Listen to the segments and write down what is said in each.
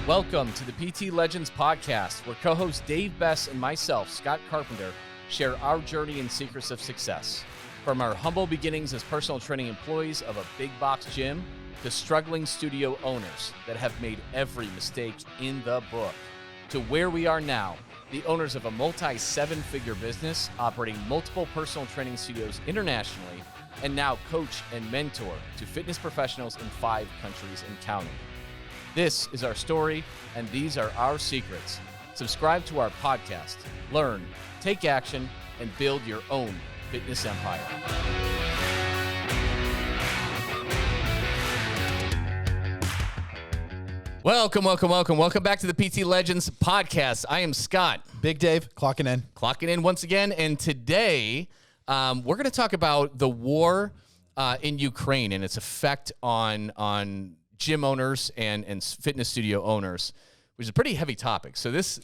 Welcome to the PT Legends podcast, where co-host Dave Bess and myself, Scott Carpenter, share our journey and secrets of success. From our humble beginnings as personal training employees of a big box gym to struggling studio owners that have made every mistake in the book, to where we are now, the owners of a multi-seven-figure business operating multiple personal training studios internationally, and now coach and mentor to fitness professionals in 5 countries and counting. This is our story, and these are our secrets. Subscribe to our podcast, learn, take action, and build your own fitness empire. Welcome back to the PT Legends podcast. I am Scott. Big Dave, clocking in Once again, and today we're going to talk about the war in Ukraine and its effect on gym owners and fitness studio owners, which is a pretty heavy topic. So this,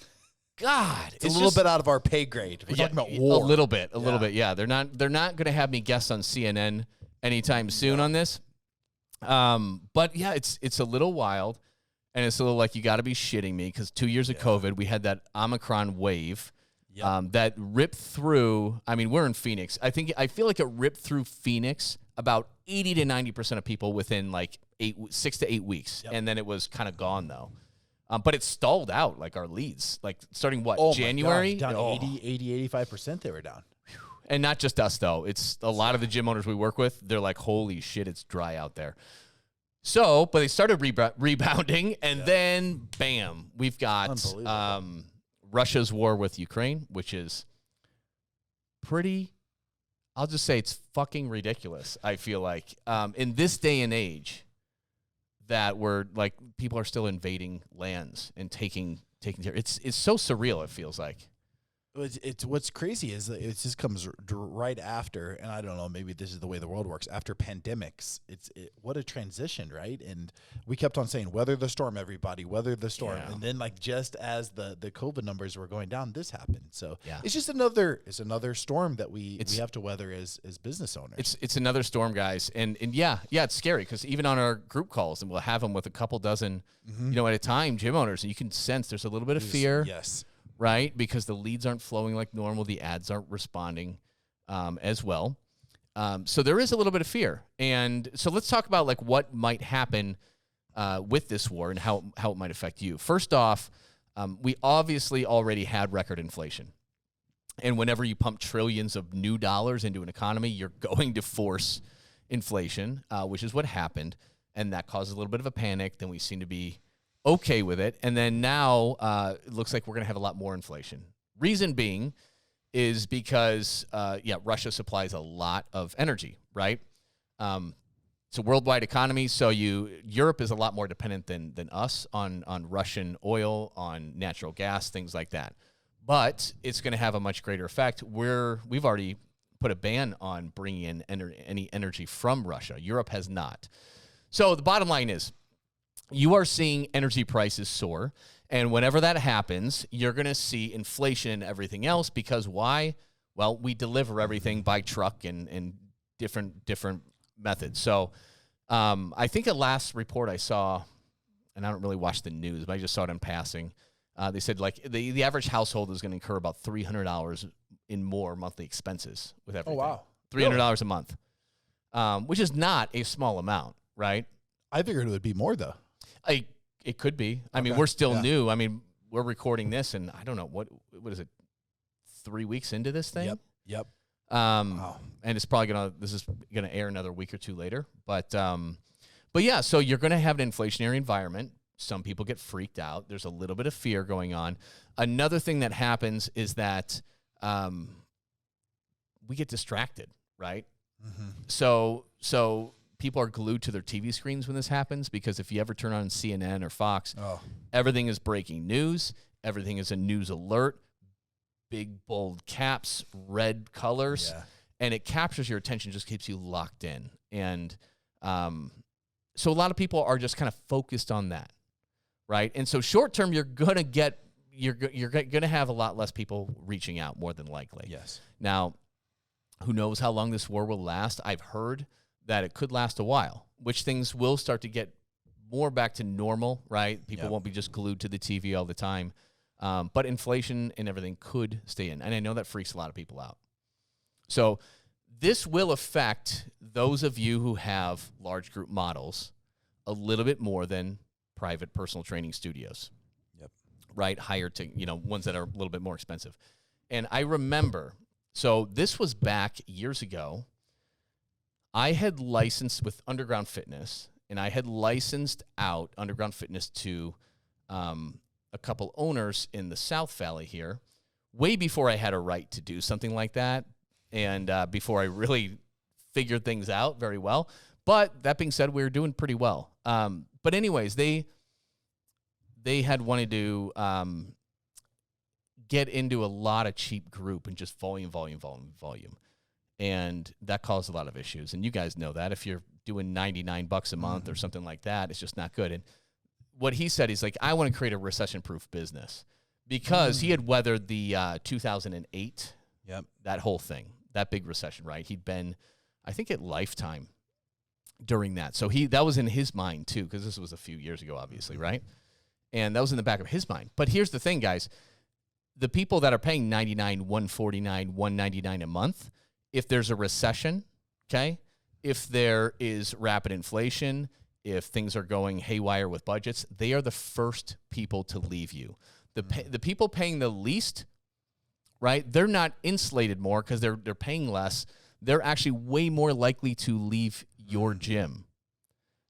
God, it's a little bit out of our pay grade. We're talking about war. A little bit. Yeah, they're not going to have me guest on CNN anytime soon on this. But yeah, it's a little wild, and it's a little like, you got to be shitting me, because 2 years of COVID, we had that Omicron wave that ripped through. I mean, we're in Phoenix. I feel like it ripped through Phoenix about 80 to 90% of people within like 6 to 8 weeks. Yep. And then it was kind of gone though. But it stalled out like our leads, like starting January? Down 80, 85% they were down. And not just us though. It's a lot of the gym owners we work with. They're like, holy shit, it's dry out there. So, but they started rebounding, and then bam, we've got Russia's war with Ukraine, which is pretty, I'll just say it's fucking ridiculous. I feel like in this day and age that we're like, people are still invading lands and taking territory. It's so surreal. It feels like. It's what's crazy is that it just comes right after, and I don't know, maybe this is the way the world works, after pandemics. What a transition, right? And we kept on saying, weather the storm, everybody, weather the storm. Yeah. And then like just as the COVID numbers were going down, this happened. So it's just another storm that we have to weather as business owners. It's another storm, guys. And yeah, it's scary, because even on our group calls, and we'll have them with a couple dozen, at a time, gym owners, and you can sense there's a little bit of fear. Yes. Right? Because the leads aren't flowing like normal. The ads aren't responding as well. So there is a little bit of fear. And so let's talk about like what might happen with this war and how it might affect you. First off, we obviously already had record inflation. And whenever you pump trillions of new dollars into an economy, you're going to force inflation, which is what happened. And that causes a little bit of a panic. Then we seem to be okay with it. And then now it looks like we're going to have a lot more inflation. Reason being is because, Russia supplies a lot of energy, right? It's a worldwide economy, so Europe is a lot more dependent than us on Russian oil, on natural gas, things like that. But it's going to have a much greater effect. We've already put a ban on bringing in any energy from Russia. Europe has not. So the bottom line is, you are seeing energy prices soar, and whenever that happens, you're going to see inflation and everything else, because why? Well, we deliver everything by truck and different methods. So I think a last report I saw, and I don't really watch the news, but I just saw it in passing, they said like the average household is going to incur about $300 in more monthly expenses with everything. Oh, wow. $300 a month, which is not a small amount, right? I figured it would be more, though. It could be. I mean, we're still new. I mean, we're recording this, and I don't know, what is it, 3 weeks into this thing? Yep. Wow. And it's probably this is gonna air another week or two later. But yeah, so you're gonna have an inflationary environment. Some people get freaked out. There's a little bit of fear going on. Another thing that happens is that we get distracted, right? Mm-hmm. So people are glued to their TV screens when this happens, because if you ever turn on CNN or Fox, everything is breaking news. Everything is a news alert, big, bold caps, red colors, and it captures your attention, just keeps you locked in. And so a lot of people are just kind of focused on that, right? And so short term, you're going to have a lot less people reaching out, more than likely. Yes. Now, who knows how long this war will last? I've heard that it could last a while, which things will start to get more back to normal, right? People Yep. won't be just glued to the TV all the time. But inflation and everything could stay in. And I know that freaks a lot of people out. So this will affect those of you who have large group models a little bit more than private personal training studios. Yep. Right? Higher to, ones that are a little bit more expensive. And I remember, so this was back years ago. I had licensed with Underground Fitness, and I had licensed out Underground Fitness to a couple owners in the South Valley here, way before I had a right to do something like that, and before I really figured things out very well. But that being said, we were doing pretty well. But anyways, they had wanted to get into a lot of cheap group and just volume. And that caused a lot of issues. And you guys know that. If you're doing $99 a month or something like that, it's just not good. And what he said, he's like, I want to create a recession-proof business, because he had weathered the 2008, that whole thing, that big recession, right? He'd been, I think, at Lifetime during that. So that was in his mind too, because this was a few years ago, obviously, right? And that was in the back of his mind. But here's the thing, guys. The people that are paying $99, $149, $199 a month, if there's a recession, okay, if there is rapid inflation, if things are going haywire with budgets, they are the first people to leave you. The people paying the least, right, they're not insulated more because they're paying less. They're actually way more likely to leave your gym.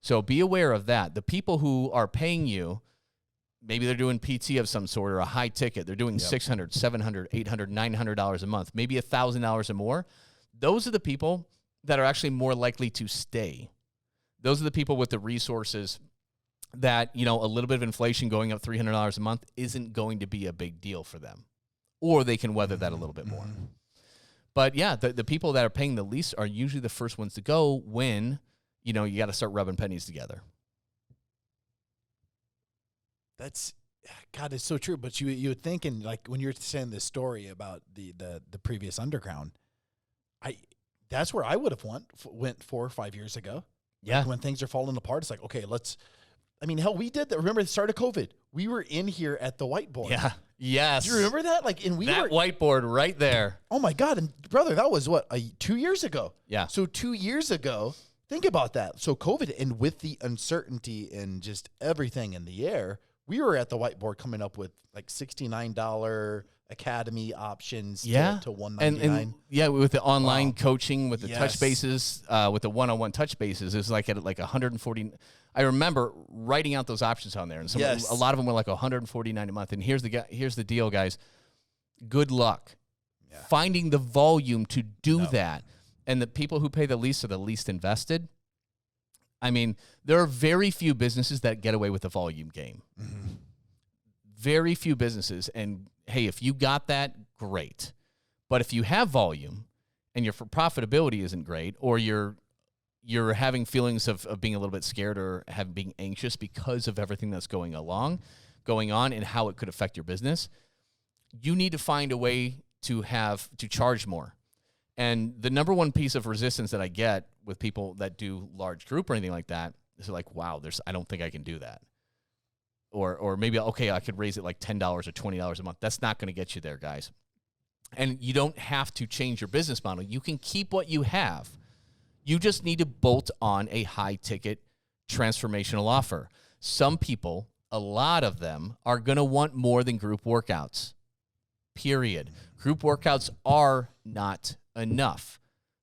So be aware of that. The people who are paying you, maybe they're doing PT of some sort or a high ticket. They're doing $600, $700, $800, $900 a month, maybe $1,000 or more. Those are the people that are actually more likely to stay. Those are the people with the resources that, a little bit of inflation going up $300 a month isn't going to be a big deal for them, or they can weather that a little bit more. But yeah, the people that are paying the least are usually the first ones to go when, you got to start rubbing pennies together. That's, God, it's so true. But you would think, and like when you're saying this story about the previous Underground, that's where I would have went 4 or 5 years ago. Yeah. Like when things are falling apart, it's like, okay, hell, we did that. Remember the start of COVID? We were in here at the whiteboard. Yeah. Yes. Do you remember that? Whiteboard right there. Oh my God. And brother, that was 2 years ago. Yeah. So 2 years ago, think about that. So COVID, and with the uncertainty and just everything in the air, we were at the whiteboard coming up with like $69 Academy options to $199. And with the online coaching, with the touch bases, with the one-on-one touch bases, it was like at like 140. I remember writing out those options on there, and a lot of them were like $149 a month. And here's the deal, guys. Good luck finding the volume to do that. And the people who pay the least are the least invested. I mean, there are very few businesses that get away with the volume game. Mm-hmm. Very few businesses. And hey, if you got that, great. But if you have volume and your profitability isn't great, or you're having feelings of being a little bit scared or being anxious because of everything that's going on and how it could affect your business, you need to find a way to charge more. And the number one piece of resistance that I get with people that do large group or anything like that is like, wow, I don't think I can do that. Or maybe, okay, I could raise it like $10 or $20 a month. That's not going to get you there, guys. And you don't have to change your business model. You can keep what you have. You just need to bolt on a high-ticket transformational offer. Some people, a lot of them, are going to want more than group workouts, period. Group workouts are not enough.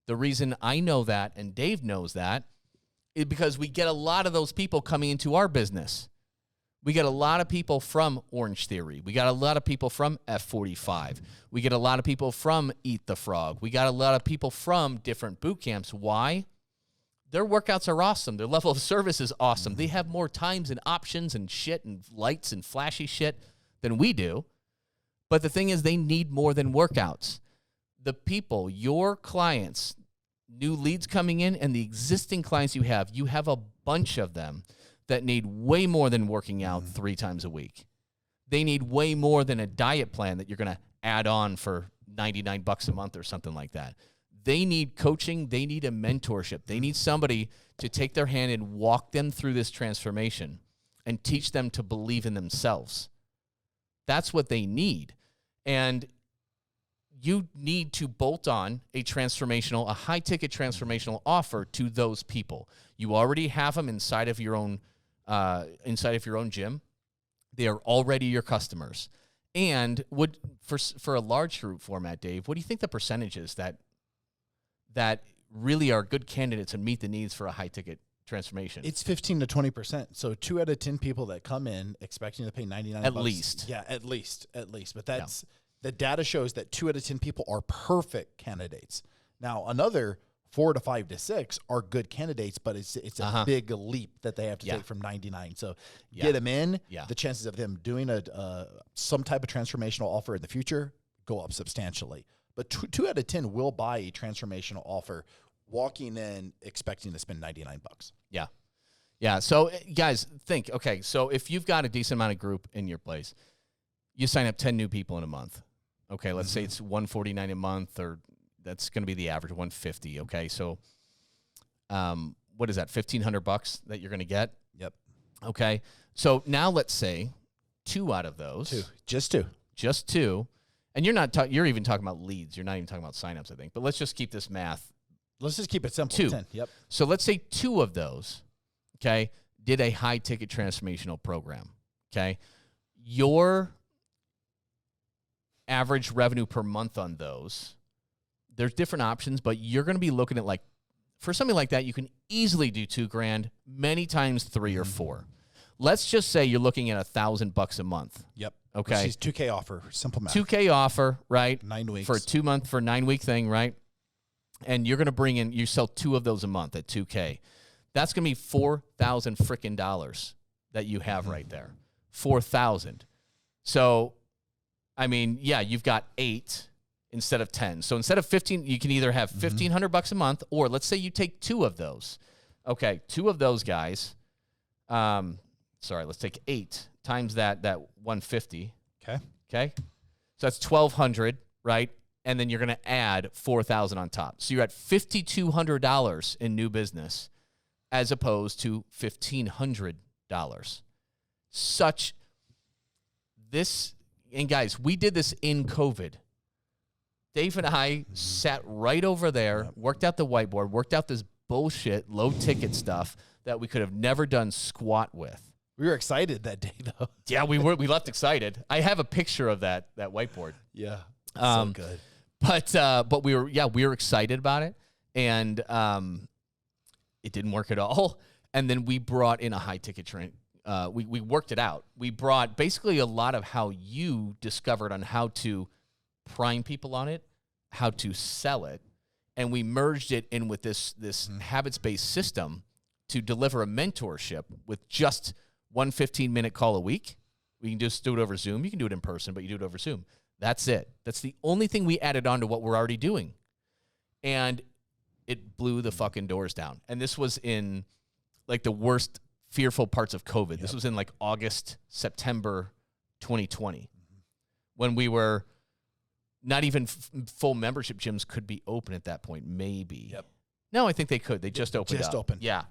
The reason I know that, and Dave knows that, is because we get a lot of those people coming into our business. We get a lot of people from Orange Theory. We got a lot of people from F45. We get a lot of people from Eat the Frog. We got a lot of people from different boot camps. Why? Their workouts are awesome. Their level of service is awesome. They have more times and options and shit and lights and flashy shit than we do. But the thing is, they need more than workouts. The people, your clients, new leads coming in, and the existing clients you have a bunch of them that need way more than working out 3 times a week. They need way more than a diet plan that you're going to add on for $99 a month or something like that. They need coaching. They need a mentorship. They need somebody to take their hand and walk them through this transformation and teach them to believe in themselves. That's what they need. And you need to bolt on a high-ticket transformational offer to those people. You already have them inside of your own gym. They are already your customers. And for a large group format, Dave, what do you think the percentage is that really are good candidates and meet the needs for a high-ticket transformation? It's 15 to 20%. So 2 out of 10 people that come in expecting to pay $99 at least. Yeah, at least. But that's the data shows that 2 out of 10 people are perfect candidates. Now, another 4 to 5 to 6 are good candidates, but it's a big leap that they have to take from 99. So get them in. Yeah. The chances of them doing some type of transformational offer in the future go up substantially. But 2 out of 10 will buy a transformational offer walking in expecting to spend $99. Yeah. Yeah. So guys, think, okay, so if you've got a decent amount of group in your place, you sign up 10 new people in a month. Okay, let's say it's $149 a month, or that's going to be the average, $150. Okay, so what is that? $1,500 that you're going to get. Yep. Okay, so now let's say 2 out of those, just two, and you're even talking about leads. You're not even talking about signups, I think. But let's just keep this math. Let's just keep it simple. 2. 10. Yep. So let's say 2 of those, okay, did a high ticket transformational program. Okay, your average revenue per month on those, there's different options, but you're going to be looking at, like, for something like that, you can easily do $2,000, many times 3 or 4. Let's just say you're looking at $1,000 a month. Yep. Okay. Which is $2,000 offer. Simple math. $2,000 offer, right? 9 weeks. For a 2-month, for a 9-week thing, right? And you're going to bring in, you sell 2 of those a month at $2,000. That's going to be $4,000 freaking dollars that you have right there. 4,000. So, I mean, yeah, you've got 8 instead of 10. So instead of 15, you can either have $1,500 a month, or let's say you take 2 of those. Okay, 2 of those guys. Let's take 8 times that 150. Okay. So that's $1,200, right? And then you're going to add $4,000 on top. So you're at $5,200 in new business, as opposed to $1,500. And guys, we did this in COVID. Dave and I sat right over there, worked out the whiteboard, worked out this bullshit low ticket stuff that we could have never done squat with. We were excited that day, though. Yeah, we left excited. I have a picture of that whiteboard. Yeah, so good. But we were excited about it, and it didn't work at all. And then we brought in a high ticket train. We worked it out. We brought basically a lot of how you discovered on how to prime people on it, how to sell it, and we merged it in with this habits-based system to deliver a mentorship with just one 15-minute call a week. We can just do it over Zoom. You can do it in person, but you do it over Zoom. That's it. That's the only thing we added on to what we're already doing. And it blew the fucking doors down. And this was in, like, the worst fearful parts of COVID. Yep. This was in, like, August, September 2020, when we were not even full membership gyms could be open at that point, maybe. Yep. No, I think they could. They just opened up. Just opened. Yeah.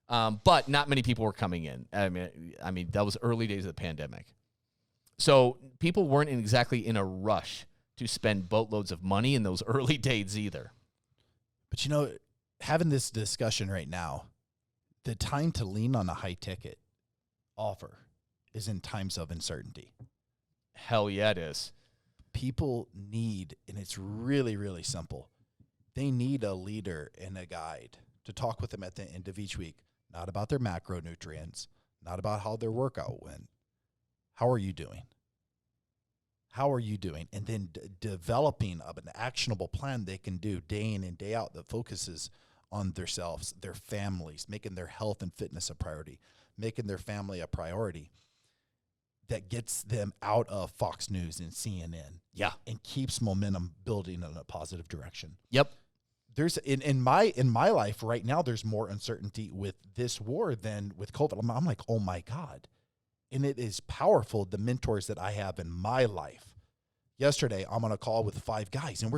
But not many people were coming in. I mean, that was early days of the pandemic. So people weren't exactly in a rush to spend boatloads of money in those early days either. But, having this discussion right now, the time to lean on a high ticket offer is in times of uncertainty. Hell yeah, it is. People need, and it's really, really simple, they need a leader and a guide to talk with them at the end of each week, not about their macronutrients, not about how their workout went. How are you doing? How are you doing? And then developing an actionable plan they can do day in and day out that focuses on themselves, their families, making their health and fitness a priority, making their family a priority, that gets them out of Fox News and CNN. Yeah. And keeps momentum building in a positive direction. Yep. There's in my life right now, there's more uncertainty with this war than with COVID. I'm like, oh my God. And it is powerful, the mentors that I have in my life. Yesterday, I'm on a call with 5 guys, and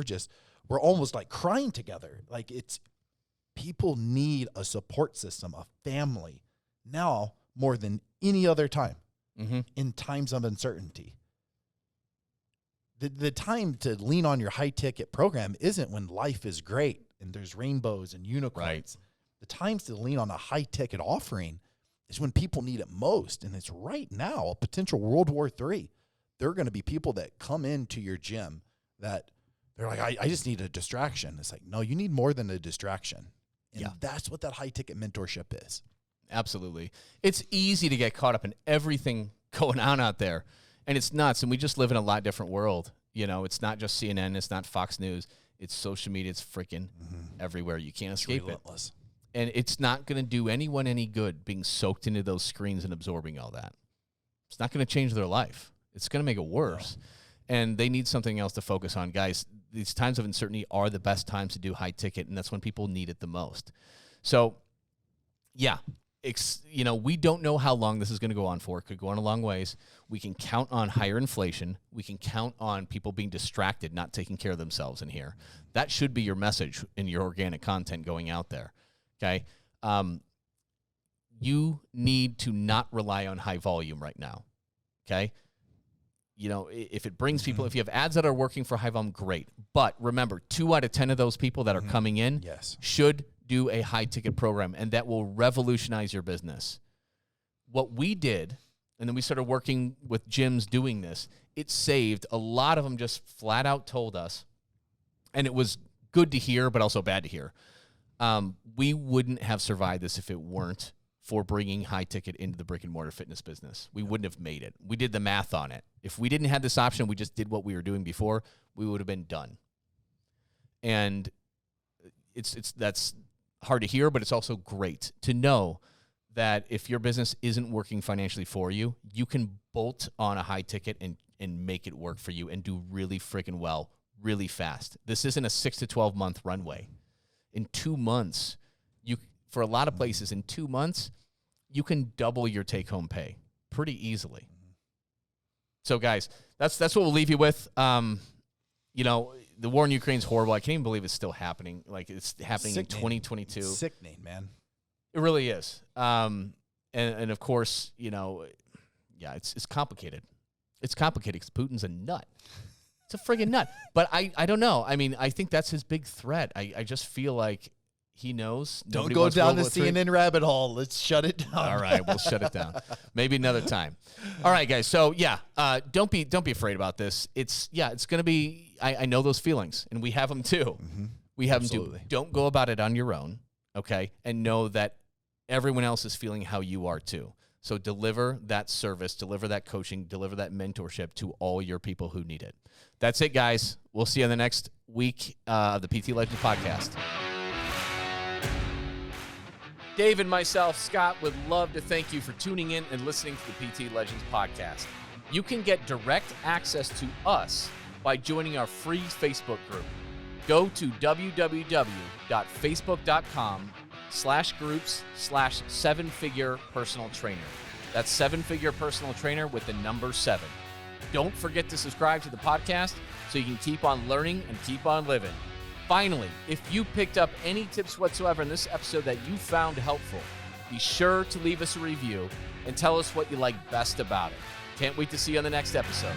we're almost like crying together. Like people need a support system, a family now more than any other time in times of uncertainty. The time to lean on your high ticket program isn't when life is great and there's rainbows and unicorns. Right. The times to lean on a high ticket offering is when people need it most. And it's right now, a potential World War III. There are going to be people that come into your gym that they're like, I just need a distraction. It's like, no, you need more than a distraction. And that's what that high ticket mentorship is. Absolutely. It's easy to get caught up in everything going on out there. And it's nuts. And we just live in a lot different world. You know, it's not just CNN. It's not Fox News. It's social media. It's freaking everywhere. You can't escape it. And it's not going to do anyone any good being soaked into those screens and absorbing all that. It's not going to change their life. It's going to make it worse. No. And they need something else to focus on. Guys, these times of uncertainty are the best times to do high ticket, and that's when people need it the most. So, yeah, we don't know how long this is going to go on for. It could go on a long ways. We can count on higher inflation. We can count on people being distracted, not taking care of themselves in here. That should be your message in your organic content going out there, okay? You need to not rely on high volume right now, okay? You know, if it brings people, if you have ads that are working for high volume, great. But remember, 2 out of 10 of those people that are coming in should do a high ticket program, and that will revolutionize your business. What we did, and then we started working with gyms doing this, it saved a lot of them. Just flat out told us, and it was good to hear, but also bad to hear. We wouldn't have survived this if it weren't for bringing high ticket into the brick and mortar fitness business. We wouldn't have made it. We did the math on it. If we didn't have this option, we just did what we were doing before, we would have been done. And that's hard to hear, but it's also great to know that if your business isn't working financially for you, you can bolt on a high ticket and make it work for you and do really freaking well, really fast. This isn't a 6 to 12 month runway. In 2 months, for a lot of places, in 2 months, you can double your take-home pay pretty easily. So, guys, that's what we'll leave you with. You know, the war in Ukraine is horrible. I can't even believe it's still happening. Like, it's happening in 2022. Sickening, man. It really is. And of course, you know, yeah, it's complicated. It's complicated because Putin's a nut. It's a friggin' nut. But I don't know. I mean, I think that's his big threat. I just feel like he knows. Don't go down the CNN rabbit hole. Let's shut it down. All right, we'll shut it down. Maybe another time. All right, guys. So yeah, don't be afraid about this. It's going to be. I know those feelings, and we have them too. We have them too. Don't go about it on your own, okay? And know that everyone else is feeling how you are too. So deliver that service, deliver that coaching, deliver that mentorship to all your people who need it. That's it, guys. We'll see you in the next week of the PT Legends podcast. Dave and myself, Scott, would love to thank you for tuning in and listening to the PT Legends podcast. You can get direct access to us by joining our free Facebook group. Go to www.facebook.com/groups/7-figure personal trainer. That's 7-figure personal trainer with the number 7. Don't forget to subscribe to the podcast so you can keep on learning and keep on living. Finally, if you picked up any tips whatsoever in this episode that you found helpful, be sure to leave us a review and tell us what you like best about it. Can't wait to see you on the next episode.